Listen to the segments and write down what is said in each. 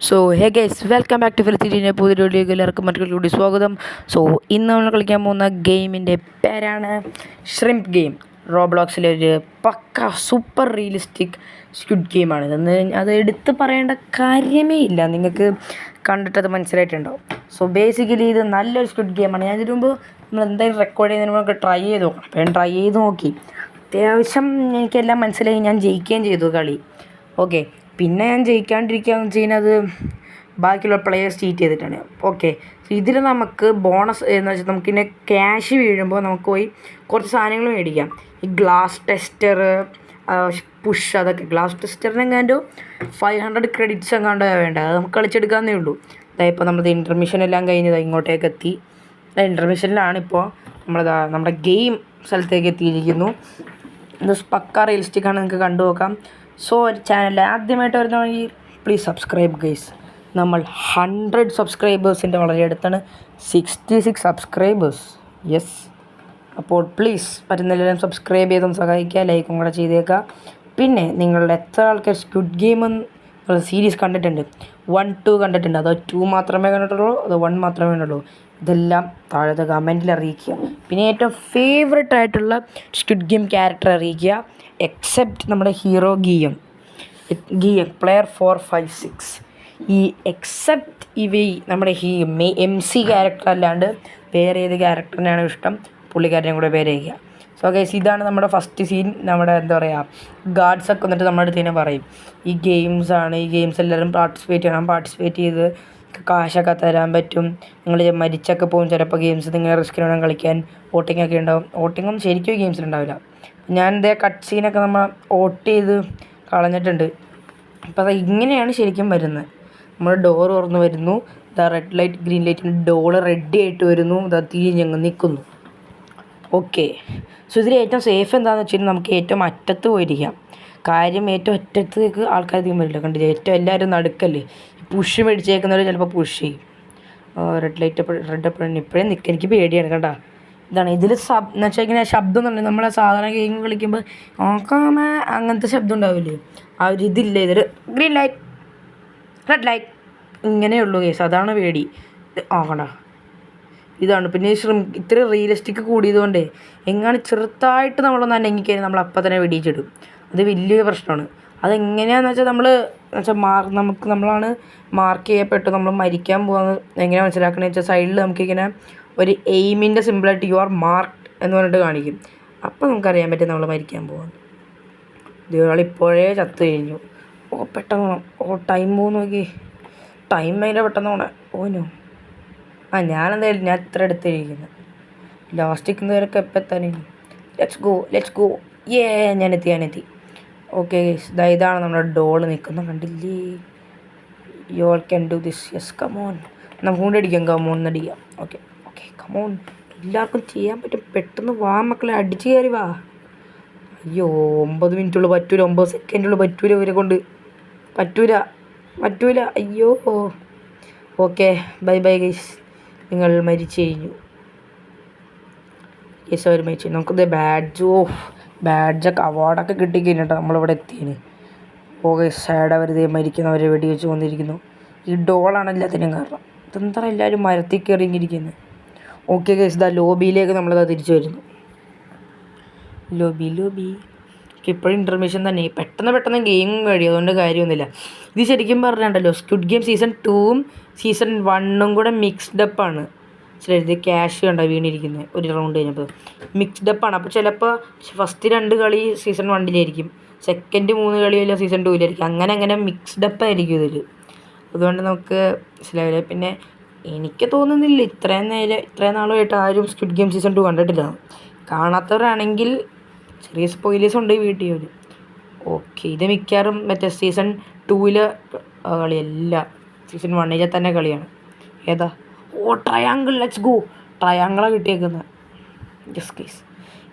So hey guys welcome back to ഫിലിത്തിൻ്റെ പുതിയ വീഡിയോയിലേക്ക് എല്ലാവർക്കും മറ്റൊരു കൂടി സ്വാഗതം. സോ ഇന്ന് നമ്മൾ കളിക്കാൻ പോകുന്ന ഗെയിമിൻ്റെ പേരാണ് ഷ്രിംപ് ഗെയിം. റോബ്ലോക്സിലെ ഒരു പക്ക സൂപ്പർ റിയലിസ്റ്റിക് സ്ക്വിഡ് ഗെയിമാണ്. അത് എടുത്ത് പറയേണ്ട കാര്യമേ ഇല്ല, നിങ്ങൾക്ക് കണ്ടിട്ടത് മനസ്സിലായിട്ടുണ്ടാവും. സോ ബേസിക്കലി ഇത് നല്ലൊരു സ്ക്വിഡ് ഗെയിമാണ്. ഞാൻ ഇതിനു മുമ്പ് നമ്മൾ എന്തായാലും റെക്കോർഡ് ചെയ്യുന്നതിന് മുമ്പ് ട്രൈ ചെയ്ത് നോക്കണം. അപ്പോൾ ഞാൻ ട്രൈ ചെയ്ത് നോക്കി, അത്യാവശ്യം എനിക്കെല്ലാം മനസ്സിലായി. ഞാൻ ജയിക്കുകയും ചെയ്തു കളി. ഓക്കെ, പിന്നെ ഞാൻ ജയിക്കാണ്ടിരിക്കുകയെന്ന് വെച്ച് കഴിഞ്ഞാൽ അത് ബാക്കിയുള്ള പ്ലെയേഴ്സ് ചീറ്റ് ചെയ്തിട്ടാണ്. ഓക്കെ, സോ ഇതിൽ നമുക്ക് ബോണസ് എന്ന് വെച്ചാൽ നമുക്കിങ്ങനെ ക്യാഷ് വീഴുമ്പോൾ നമുക്ക് പോയി കുറച്ച് സാധനങ്ങൾ മേടിക്കാം. ഈ ഗ്ലാസ് ടെസ്റ്റർ, പുഷ്, അതൊക്കെ. ഗ്ലാസ് ടെസ്റ്ററിന് എങ്ങാണ്ടോ 500 ക്രെഡിറ്റ്സ് എങ്ങാണ്ടോ വേണ്ട. അത് നമുക്ക് കളിച്ചെടുക്കാവുന്നേ ഉള്ളൂ. അതായത് ഇപ്പോൾ നമ്മുടെ ഇൻ്റർമിഷൻ എല്ലാം കഴിഞ്ഞതാണ്, ഇങ്ങോട്ടേക്ക് എത്തി. ഇൻ്റർമിഷനിലാണിപ്പോൾ നമ്മുടെ ഗെയിം സ്ഥലത്തേക്ക് എത്തിയിരിക്കുന്നു. ഇത് പക്ക റിയലിസ്റ്റിക്കാണ്, നിങ്ങൾക്ക് കണ്ടു നോക്കാം. സോ ചാനൽ ആദ്യമായിട്ട് വരുന്നതാണെങ്കിൽ പ്ലീസ് സബ്സ്ക്രൈബ് ഗൈസ്. നമ്മൾ 100 സബ്സ്ക്രൈബേഴ്സിൻ്റെ വളരെ അടുത്താണ്. 66 സബ്സ്ക്രൈബേഴ്സ്. യെസ്, അപ്പോൾ പ്ലീസ് പറ്റുന്നതെല്ലാം സബ്സ്ക്രൈബ് ചെയ്തൊന്ന് സഹായിക്കുക, ലൈക്കും കൂടെ ചെയ്തേക്കുക. പിന്നെ നിങ്ങളുടെ എത്ര ആൾക്കാർ സ്ക്വിഡ് ഗെയിം സീരീസ് കണ്ടിട്ടുണ്ട്? 1, 2 കണ്ടിട്ടുണ്ട്? അതോ 2 മാത്രമേ കണ്ടിട്ടുള്ളൂ, അതോ 1 മാത്രമേ കണ്ടുള്ളൂ? ഇതെല്ലാം താഴത്തെ കമൻറ്റിൽ അറിയിക്കുക. പിന്നെ ഏറ്റവും ഫേവറേറ്റ് ആയിട്ടുള്ള സ്ക്വിഡ് ഗെയിം ക്യാരക്ടർ അറിയിക്കുക, എക്സെപ്റ്റ് നമ്മുടെ ഹീറോ ഗിയം പ്ലെയർ 4, 5, 6. ഈ എക്സെപ്റ്റ് നമ്മുടെ MC ക്യാരക്ടർ അല്ലാണ്ട് വേറെ ഏത് ക്യാരക്ടറിനാണ് ഇഷ്ടം, പുള്ളിക്കാരനെയും കൂടെ പേര് ചെയ്യുക. സോ ഗൈസ്, ഇതാണ് നമ്മുടെ ഫസ്റ്റ് സീൻ. നമ്മുടെ എന്താ പറയുക, ഗാർഡ്സൊക്കെ വന്നിട്ട് നമ്മുടെ അടുത്ത് തന്നെ പറയും ഈ ഗെയിംസാണ്, ഈ ഗെയിംസ് എല്ലാവരും പാർട്ടിസിപ്പേറ്റ് ചെയ്യണം, പാർട്ടിസിപ്പേറ്റ് ചെയ്ത് കാശൊക്കെ തരാൻ പറ്റും, നിങ്ങൾ മരിച്ചൊക്കെ പോകും ചിലപ്പോൾ ഗെയിംസ്, നിങ്ങൾ റിസ്ക് വേണം കളിക്കാൻ, വോട്ടിങ്ങൊക്കെ ഉണ്ടാവും. വോട്ടിങ്ങൊന്നും ശരിക്കും ഗെയിംസിലുണ്ടാവില്ല. ഞാൻ ഇതേ കട്ട് സീനൊക്കെ നമ്മൾ വോട്ട് ചെയ്ത് കളഞ്ഞിട്ടുണ്ട്. അപ്പോൾ അത് ഇങ്ങനെയാണ് ശരിക്കും വരുന്നത്. നമ്മൾ ഡോർ തുറന്ന് വരുന്നു, റെഡ് ലൈറ്റ് ഗ്രീൻ ലൈറ്റിന് ഡോറ് റെഡി ആയിട്ട് വരുന്നു, തിരിഞ്ഞങ്ങ് നിൽക്കുന്നു. ഓക്കെ, സോ ഇതിൽ ഏറ്റവും സേഫ് എന്താണെന്ന് വെച്ച് കഴിഞ്ഞാൽ നമുക്ക് ഏറ്റവും അറ്റത്ത് പോയിരിക്കാം. കാര്യം ഏറ്റവും അറ്റത്തേക്ക് ആൾക്കാർ അധികം വരില്ല, കണ്ടില്ല? ഏറ്റവും എല്ലാവരും നടുക്കല്ലേ. പുഷ് മേടിച്ചേക്കുന്നവർ ചിലപ്പോൾ പുഷ് ചെയ്യും. റെഡ് എപ്പോഴും നിൽക്കുക. എനിക്ക് പേടിയാണ്, കണ്ട? ഇതാണ് ഇതിൽ എന്ന് വെച്ചാൽ ഇങ്ങനെ ശബ്ദം എന്ന് പറഞ്ഞാൽ നമ്മളെ സാധാരണ ഗെയിം കളിക്കുമ്പോൾ അങ്ങനത്തെ ശബ്ദം ഉണ്ടാവില്ലേ, ആ ഒരു ഇതില്ല. ഇതൊരു ഗ്രീൻ ലൈറ്റ്, റെഡ് ലൈറ്റ്, ഇങ്ങനെയുള്ളൂ കേസ്. അതാണ് പേടി. കണ്ട, ഇതാണ്. പിന്നെ ഇത്ര റിയലിസ്റ്റിക് കൂടിയതുകൊണ്ട് എങ്ങനെ ചെറുതായിട്ട് നമ്മളൊന്ന് അനങ്ങിക്കഴിഞ്ഞാൽ നമ്മൾ അപ്പം തന്നെ വെടിയിച്ചിടും. അത് വലിയൊരു പ്രശ്നമാണ്. അതെങ്ങനെയാണെന്ന് വെച്ചാൽ നമ്മളാണ് മാർക്ക് ചെയ്യപ്പെട്ടു, നമ്മൾ മരിക്കാൻ പോകുന്നത് എങ്ങനെയാണ് മനസ്സിലാക്കണമെന്ന് വെച്ചാൽ സൈഡിൽ നമുക്കിങ്ങനെ ഒരു എയിമിൻ്റെ സിമ്പിളായിട്ട് യു ആർ മാർക്ക്ഡ് എന്ന് പറഞ്ഞിട്ട് കാണിക്കും. അപ്പോൾ നമുക്കറിയാൻ പറ്റും നമ്മൾ മരിക്കാൻ പോകുന്നത്. ഇപ്പോഴേ ചത്തു കഴിഞ്ഞു. പെട്ടെന്ന് ടൈം പോകുന്നു നോക്കി, ടൈം അതിൻ്റെ പെട്ടെന്ന് പോണേ. ഓനോ ഞാനെന്തായാലും ഞാൻ ഇത്ര എടുത്തിരിക്കുന്നത് ലാസ്റ്റിക്കുന്നവരൊക്കെ എപ്പോൾ എത്താനും. Let's go. ഞാനെത്തി. ഓക്കെ, ഇതാണ് നമ്മുടെ ഡോള് നിൽക്കുന്നത്, കണ്ടില്ലേ? You all can do this. Yes, come on. നമുക്ക് കൊണ്ടടിക്കാം, കമോൺ എന്നടിക്കാം. Okay, come on. എല്ലാവർക്കും ചെയ്യാൻ പറ്റും. പെട്ടെന്ന് വാ മക്കളെ, അടിച്ച് കയറി വാ. അയ്യോ, 9 മിനിറ്റുള്ളൂ, പറ്റൂല. 9 സെക്കൻഡുള്ളൂ, പറ്റൂല. ഇവരെ കൊണ്ട് പറ്റൂല. അയ്യോ. Okay, bye guys. നിങ്ങൾ മരിച്ചു കഴിഞ്ഞു. യെസ്, അവർ മരിച്ചു. നമുക്കിത് ബാഡ്ജൊക്കെ അവാർഡൊക്കെ കിട്ടിക്കഴിഞ്ഞിട്ടോ നമ്മളിവിടെ എത്തിയതിന്. ഓക്കെ, സാഡ് അവരിത് മരിക്കുന്നവരെ വെടി വെച്ച് കൊണ്ടിരിക്കുന്നു. ഈ ഡോളാണ് എല്ലാത്തിനും കാരണം. ഇതെന്താ എല്ലാവരും മരത്തിൽ കയറിയിരിക്കുന്നത്. ഓക്കെ ഗൈസ്, ലോബിയിലേക്ക് നമ്മളത് തിരിച്ചു വരുന്നു. ലോബി ഇപ്പോഴും ഇൻ്റർമിഷൻ തന്നെ. പെട്ടെന്ന് ഗെയിം കഴിയും, അതുകൊണ്ട് കാര്യമൊന്നുമില്ല. ഇത് ശരിക്കും പറഞ്ഞിട്ടുണ്ടല്ലോ, സ്ക്വിഡ് ഗെയിം സീസൺ 2ഉം സീസൺ 1ഉം കൂടെ മിക്സ്ഡ് അപ്പാണ്. ഇത് ക്യാഷ് കണ്ടോ വീണിരിക്കുന്നത് ഒരു റൗണ്ട് കഴിഞ്ഞപ്പോൾ. മിക്സ്ഡ് അപ്പാണ്. അപ്പോൾ ചിലപ്പോൾ ഫസ്റ്റ് 2 കളി സീസൺ 1ലായിരിക്കും, സെക്കൻഡ് 3 കളിയെല്ലാം സീസൺ 2ലായിരിക്കും. അങ്ങനെ മിക്സ്ഡ് അപ്പായിരിക്കും ഇതിൽ. അതുകൊണ്ട് നമുക്ക് മനസ്സിലാവില്ല. പിന്നെ എനിക്ക് തോന്നുന്നില്ല ഇത്രയും നാളുമായിട്ട് ആരും സ്ക്വിഡ് ഗെയിം സീസൺ 2 കണ്ടിട്ടില്ല. കാണാത്തവരാണെങ്കിൽ ചെറിയ സ്പോയിലേഴ്സ് ഉണ്ട് ഈ വീഡിയോയിൽ. ഓക്കെ, ഇത് മിക്കവാറും മറ്റേ സീസൺ 2ലെ കളിയല്ല, സീസൺ 1ലെ തന്നെ കളിയാണ്. ഏതാ? ട്രയാങ്കിൾ. Let's go. ട്രയാങ്കിളാണ് കിട്ടിയേക്കുന്നത്. Yes case.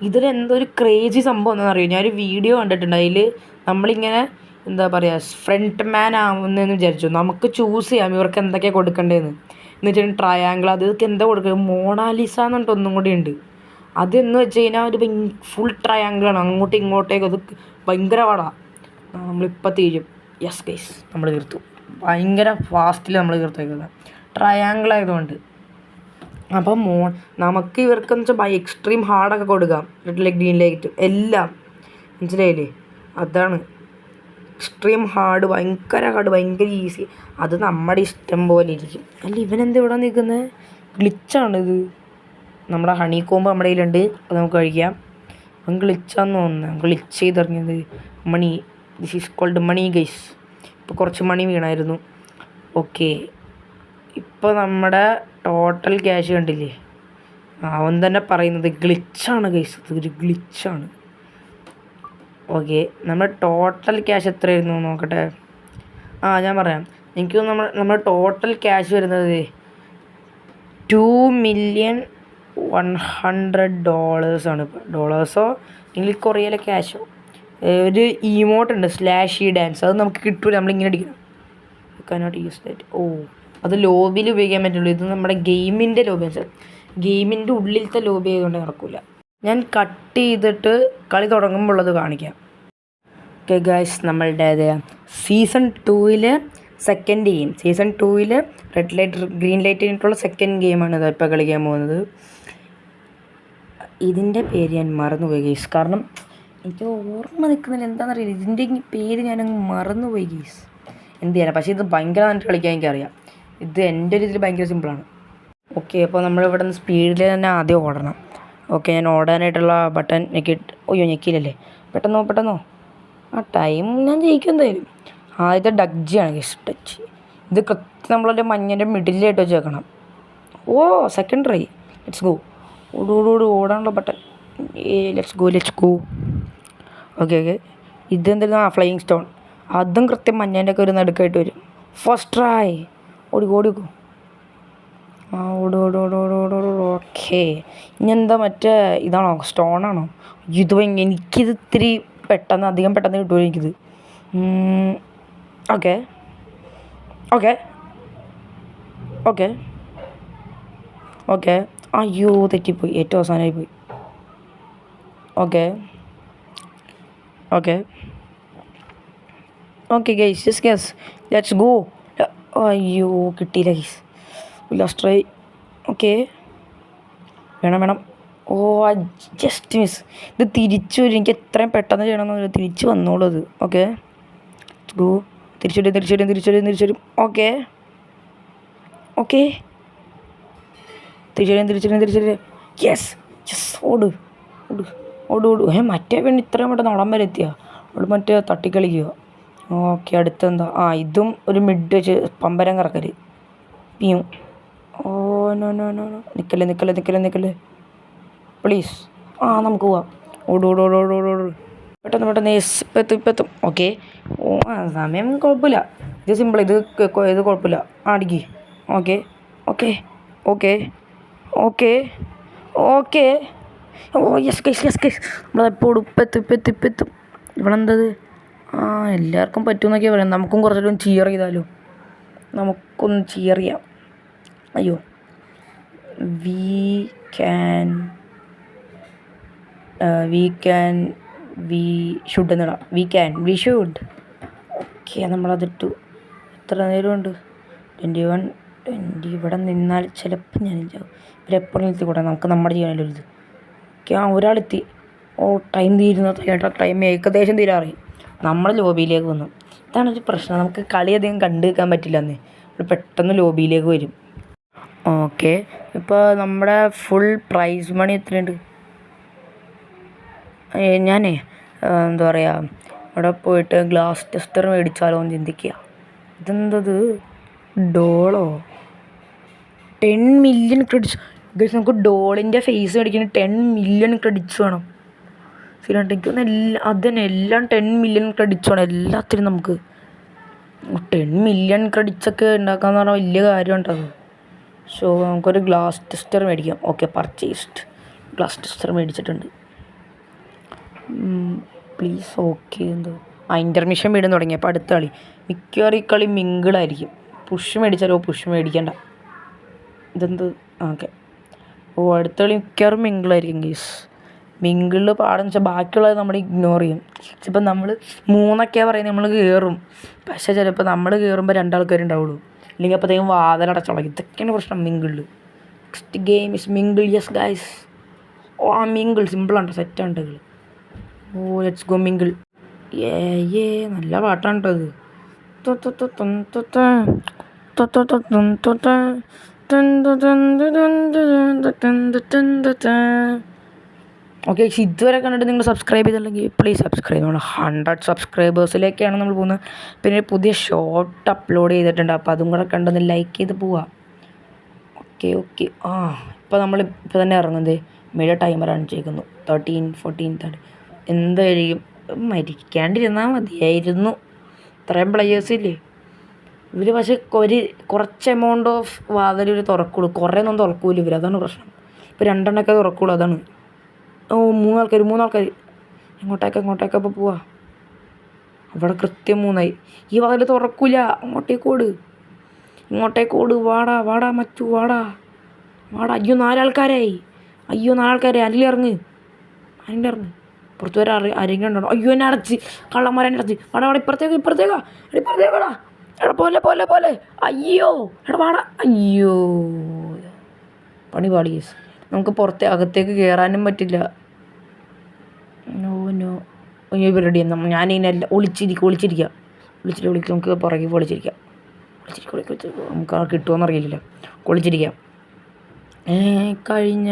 ഇതിലെന്തോ ഒരു ക്രേസി സംഭവം എന്താണെന്നറിയോ? ഞാനൊരു വീഡിയോ കണ്ടിട്ടുണ്ട്. അതിൽ നമ്മളിങ്ങനെ എന്താ പറയുക, ഫ്രണ്ട് മാൻ ആവുന്നതെന്ന് വിചാരിച്ചു. നമുക്ക് ചൂസ് ചെയ്യാം ഇവർക്ക് എന്തൊക്കെയാണ് കൊടുക്കേണ്ടതെന്ന്. എന്ന് വെച്ചാൽ ട്രയാങ്കിൾ, അതൊക്കെ എന്താ കൊടുക്കുക, മോണാലിസ എന്നിട്ട് ഒന്നും കൂടി ഉണ്ട്. അതെന്ന് വെച്ച് കഴിഞ്ഞാൽ ഒരു ഫുൾ ട്രയാങ്കിളാണ്, അങ്ങോട്ടും ഇങ്ങോട്ടേക്ക്. അത് ഭയങ്കര പാടാണ്. നമ്മളിപ്പോൾ തീരും. യെസ് ഗൈസ്, നമ്മൾ തീർത്തു. ഭയങ്കര ഫാസ്റ്റിൽ നമ്മൾ തീർത്തേക്കുന്നത്. ട്രയാങ്കിൾ ആയതുകൊണ്ട്. അപ്പം നമുക്ക് ഇവർക്കെന്ന് വെച്ചാൽ എക്സ്ട്രീം ഹാർഡൊക്കെ കൊടുക്കാം. റെഡ് ലൈറ്റ് ഗ്രീൻ ലൈറ്റ് എല്ലാം മനസ്സിലായില്ലേ? അതാണ് എക്സ്ട്രീം ഹാർഡ്, ഭയങ്കര ഹാർഡ്, ഭയങ്കര ഈസി. അത് നമ്മുടെ ഇഷ്ടം പോലെ ഇരിക്കും. അല്ല ഇവനെന്ത് ഇവിടെ നിൽക്കുന്നത്? ഗ്ലിച്ചാണിത്. നമ്മുടെ ഹണി കോമ്പ് നമ്മുടെ കയ്യിലുണ്ട്, അത് നമുക്ക് കഴിക്കാം. അവൻ ഗ്ലിച്ചാന്ന് തോന്നുന്നത്, ഗ്ലിച്ച് ചെയ്തിറങ്ങിയത്. Money, this is called money guys. ഇപ്പോൾ കുറച്ച് മണി വീണായിരുന്നു. ഓക്കെ, ഇപ്പോൾ നമ്മുടെ ടോട്ടൽ ക്യാഷ് കണ്ടില്ലേ? അവൻ തന്നെ പറയുന്നത് ഗ്ലിച്ചാണ് ഗൈസ്, ഇതൊരു ഗ്ലിച്ചാണ്. ഓക്കെ, നമ്മുടെ ടോട്ടൽ ക്യാഷ് എത്രയായിരുന്നു നോക്കട്ടെ. ഞാൻ പറയാം. എനിക്ക് നമ്മുടെ ടോട്ടൽ ക്യാഷ് വരുന്നത് $2,100,000 ആണ്. ഡോളേഴ്സോ ഇല്ലെങ്കിൽ കൊറിയയിലെ ക്യാഷോ. ഒരു ഇമോട്ട് ഉണ്ട് /E ഡാൻസ്, അത് നമുക്ക് കിട്ടൂല, നമ്മളിങ്ങനെ അടിക്കണം. Cannot use that. അത് ലോബിയിൽ ഉപയോഗിക്കാൻ പറ്റുള്ളൂ. ഇത് നമ്മുടെ ഗെയിമിൻ്റെ ലോബി, ഗെയിമിൻ്റെ ഉള്ളിലത്തെ ലോബി ആയതുകൊണ്ട് നടക്കില്ല. ഞാൻ കട്ട് ചെയ്തിട്ട് കളി തുടങ്ങുമ്പോൾ ഉള്ളത് കാണിക്കാം. ഓക്കെ ഗൈസ്, നമ്മളുടെ season 2 second game, season 2 red light green light കഴിഞ്ഞിട്ടുള്ള സെക്കൻഡ് ഗെയിമാണ് ഇത് ഇപ്പോൾ കളിക്കാൻ പോകുന്നത്. ഇതിൻ്റെ പേര് ഞാൻ മറന്നുപോയി ഗൈസ്, കാരണം എനിക്ക് ഓർമ്മ നിൽക്കുന്നില്ല, എന്താണെന്നറിയില്ല. ഇതിൻ്റെ പേര് ഞാനങ്ങ് മറന്നുപോയി ഗൈസ്. എന്ത് ചെയ്യാനാണ്? പക്ഷേ ഇത് ഭയങ്കര നന്നായിട്ട് കളിക്കാൻ എനിക്കറിയാം. ഇത് എൻ്റെ ഒരു ഇതിൽ ഭയങ്കര സിമ്പിളാണ്. ഓക്കെ, അപ്പോൾ നമ്മളിവിടെ നിന്ന് സ്പീഡിൽ തന്നെ ആദ്യം ഓടണം. ഓക്കെ, ഞാൻ ഓടാനായിട്ടുള്ള ബട്ടൺ ഞെക്കിയില്ലല്ലേ? പെട്ടെന്നോ. ടൈം ഞാൻ ജയിക്കും എന്തായാലും. ആദ്യത്തെ ഡഗ്ജിയാണ് ഗൈസ്, ടച്ച്. ഇത് കൃത്യം നമ്മളതിൻ്റെ മഞ്ഞൻ്റെ മിഡിലായിട്ട് വെച്ച് വെക്കണം. Second try. Let's go. ഓടാനുള്ള ബട്ടൺ. Let's go. ഓക്കെ, ഇതെന്തായിരുന്നു? Flying stone. അതും കൃത്യം മഞ്ഞേൻ്റെ ഒക്കെ ഒരു നടുക്കായിട്ട് വരും. First try. ഓടിക്കോ. ഓക്കെ, ഇനി എന്താ മറ്റേ ഇതാണോ? സ്റ്റോണാണോ? എനിക്കിത് ഇത്തിരി അധികം പെട്ടെന്ന് കിട്ടുമോ എനിക്കിത്? ഓക്കെ. അയ്യോ, തെറ്റിപ്പോയി, ഏറ്റവും അവസാനമായി പോയി. Okay guys, just guess, let's go. അയ്യോ, കിട്ടിയില്ല ഗൈസ്. Last try. ഓക്കെ, വേണം. Just miss. ഇത് തിരിച്ചു വരും. എനിക്ക് എത്രയും പെട്ടെന്ന് ചെയ്യണമെന്ന് തിരിച്ചു വന്നോളൂ അത്. Okay, go. തിരിച്ചു വരും. ഓക്കെ, തിരിച്ചു വരും. യെസ്, ഓട്. മറ്റേ പെണ്ണ് ഇത്രയും പെട്ടെന്ന് ഓടാൻ വരെ എത്തിയാ? അവൾ മറ്റേ തട്ടിക്കളിക്കുക. ഓക്കെ, അടുത്തെന്താ? ഇതും ഒരു മിഡ് വെച്ച് പമ്പരം കറക്കല്. പിയും. നോ. നിക്കല്ലേ പ്ലീസ്. നമുക്ക് പോവാം. ഓട്. പെട്ടെന്ന് ഇപ്പെത്തും. ഓക്കെ, സമയം കുഴപ്പമില്ല. ഇത് സിമ്പിൾ, ഇത് കുഴപ്പമില്ല. അടിക്ക്. ഓക്കെ. Yes guys. നമ്മളെപ്പോഴും ഇപ്പെത്തും. ഇവളെന്തത്? എല്ലാവർക്കും പറ്റുമെന്നൊക്കെയാണ് പറയാം. നമുക്കും കുറച്ചൊരു ചിയർ ചെയ്താലോ? നമുക്കൊന്ന് ചിയർ ചെയ്യാം. അയ്യോ, വി ഷുഡ്. ഓക്കെ, നമ്മളതിട്ടു. എത്ര നേരമുണ്ട്? 21. ഇവിടെ നിന്നാൽ ചിലപ്പോൾ ഞാൻ ചാവും. ഇവരെപ്പോഴും നിർത്തിക്കൂടാ, നമുക്ക് നമ്മുടെ ചെയ്യാനല്ലോ ഇത്. ഓക്കെ, ഒരാളെത്തി. ടൈം ടൈം ഏകദേശം തീരാറായി. നമ്മൾ ലോബിയിലേക്ക് വന്നു. ഇതാണ് ഒരു പ്രശ്നം, നമുക്ക് കളി അധികം കണ്ടു നിൽക്കാൻ പറ്റില്ല. പെട്ടെന്ന് ലോബിയിലേക്ക് വരും. ഓക്കെ, ഇപ്പോൾ നമ്മുടെ ഫുൾ പ്രൈസ് മണി എത്രയുണ്ട്? ഞാനേ എന്താ പറയുക, അവിടെ പോയിട്ട് ഗ്ലാസ് ടെസ്റ്റർ മേടിച്ചാലോ എന്ന് ചിന്തിക്കുക. ഇതെന്തത്? ഡോളോ? 10 million credits guys. നമുക്ക് ഡോളിൻ്റെ ഫേസ് മേടിക്കുന്ന 10 മില്യൺ ക്രെഡിറ്റ്സ് വേണം. ശരിയായിട്ട് എനിക്കൊന്ന് എല്ലാം 10 മില്യൺ ക്രെഡിറ്റ്സ് വേണം എല്ലാത്തിനും. നമുക്ക് 10 മില്യൺ ക്രെഡിറ്റ്സൊക്കെ ഉണ്ടാക്കാമെന്ന് പറഞ്ഞാൽ വലിയ കാര്യമുണ്ടത്. സോ നമുക്കൊരു ഗ്ലാസ് ടെസ്റ്റർ മേടിക്കാം. Okay, purchased. ഗ്ലാസ് ടെസ്റ്റർ മേടിച്ചിട്ടുണ്ട്. പ്ലീസ്. ഓക്കെ, ഇൻ്റർമിഷൻ വീടും തുടങ്ങി. അപ്പോൾ അടുത്ത കളി മിക്കവാറും ഈ കളി മിങ്കിളായിരിക്കും. പുഷ് മേടിച്ചാലോ? പുഷ് മേടിക്കണ്ട. ഇതെന്ത്? ഓക്കെ, അടുത്ത കളി മിക്കവാറും മിങ്കിളായിരിക്കും ഗീസ്. മിങ്കിളിൽ പാടെന്ന് വെച്ചാൽ ബാക്കിയുള്ളത് നമ്മൾ ഇഗ്നോർ ചെയ്യും. ചിലപ്പോൾ നമ്മൾ 3 പറയുന്നത് നമ്മൾ കയറും, പക്ഷേ ചിലപ്പോൾ നമ്മൾ കയറുമ്പോൾ 2 ആൾക്കാരുണ്ടാവുള്ളൂ, അല്ലെങ്കിൽ അപ്പോഴത്തേക്കും വാതിലടച്ചോളാം. ഇതൊക്കെയാണ് പ്രശ്നം മിങ്കിളിൽ. Next game is mingle. Yes guys. ഓ ആ മിങ്കിൾ സിമ്പിളാണ്, സെറ്റാണ് കൾ. ഓ ലെറ്റ്സ് ഗോ മിങ്കിൾ. ഏ നല്ല പാട്ടാണ് കേട്ടോ അത്. ഓക്കെ, ഇതുവരെ കണ്ടിട്ട് നിങ്ങൾ സബ്സ്ക്രൈബ് ചെയ്തില്ലെങ്കിൽ പ്ലീസ് സബ്സ്ക്രൈബ് ചെയ്യണം. 100 സബ്സ്ക്രൈബേഴ്സിലേക്കാണ് നമ്മൾ പോകുന്നത്. പിന്നെ പുതിയ ഷോർട്ട് അപ്ലോഡ് ചെയ്തിട്ടുണ്ട്, അപ്പോൾ അതും കൂടെ കണ്ടൊന്ന് ലൈക്ക് ചെയ്ത് പോവാം. ഓക്കെ ഇപ്പോൾ നമ്മൾ ഇപ്പോൾ തന്നെ ഇറങ്ങുന്നത് മെയിലെ ടൈമർ അണിച്ചേക്കുന്നു. 13, 14, 30. എന്തായിരിക്കും മരിക്കാണ്ടിരുന്നാൽ മതിയായിരുന്നു. ഇത്രയും പ്ലെയേഴ്സില്ലേ ഇവർ. പക്ഷേ കുറച്ച് എമൗണ്ട് ഓഫ് വാതിൽ ഇവർ തുറക്കുള്ളൂ, കുറേ ഒന്നും തുറക്കൂല ഇവർ. അതാണ് പ്രശ്നം. ഇപ്പോൾ 2 എണ്ണമൊക്കെ തുറക്കുള്ളൂ, അതാണ്. ഓ 3 ആൾക്കാർ. എങ്ങോട്ടേക്കാ ഇപ്പോൾ പോവാ? അവിടെ കൃത്യം 3 ഈ വാതിൽ തുറക്കൂല. ഇങ്ങോട്ടേക്കോട്. വാടാ മച്ചു, വാടാ. അയ്യോ 4 ആൾക്കാരായി. ആരെങ്കിലും ഇറങ്ങ്. പുറത്ത് വരെ ആരെങ്കിലും ഉണ്ടോ? അയ്യോ എന്നെ അടച്ച്, കള്ളന്മാരെന്നെ അടച്ച്. വാടാ ഇപ്പുറത്തേക്കാടാ. എടാ പോലെ. അയ്യോ എടാ വാടാ. അയ്യോ പണി പാടി. നമുക്ക് അകത്തേക്ക് കയറാനും പറ്റില്ല. നോ അയ്യോ റെഡി. ഞാനിതിനെല്ലാം ഒളിച്ചിരിക്കുക. നമുക്ക് പുറകെ ഒളിച്ചിരിക്കാം. നമുക്ക് കിട്ടുമോയെന്ന് അറിയില്ല. ഒളിച്ചിരിക്കാം. കഴിഞ്ഞ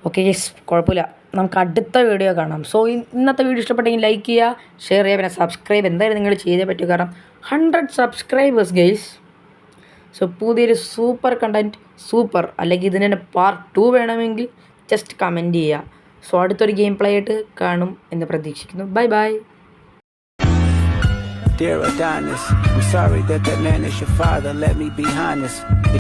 ഓക്കെ യെസ്, കുഴപ്പമില്ല. നമുക്ക് അടുത്ത വീഡിയോ കാണാം. സോ ഇന്നത്തെ വീഡിയോ ഇഷ്ടപ്പെട്ടെങ്കിൽ ലൈക്ക് ചെയ്യുക, ഷെയർ ചെയ്യുക, പിന്നെ സബ്സ്ക്രൈബ് എന്തായാലും നിങ്ങൾ ചെയ്തേ പറ്റൂ. കാരണം 100 സബ്സ്ക്രൈബേഴ്സ് ഗൈസ്. സോ പുതിയൊരു സൂപ്പർ അല്ലെങ്കിൽ ഇതിന് തന്നെ പാർട്ട് 2 വേണമെങ്കിൽ ജസ്റ്റ് കമൻറ്റ് ചെയ്യുക. സോ അടുത്തൊരു ഗെയിം പ്ലേ ആയിട്ട് കാണും എന്ന് പ്രതീക്ഷിക്കുന്നു. By. Dear Adonis, I'm sorry that man is your father. Let me be honest.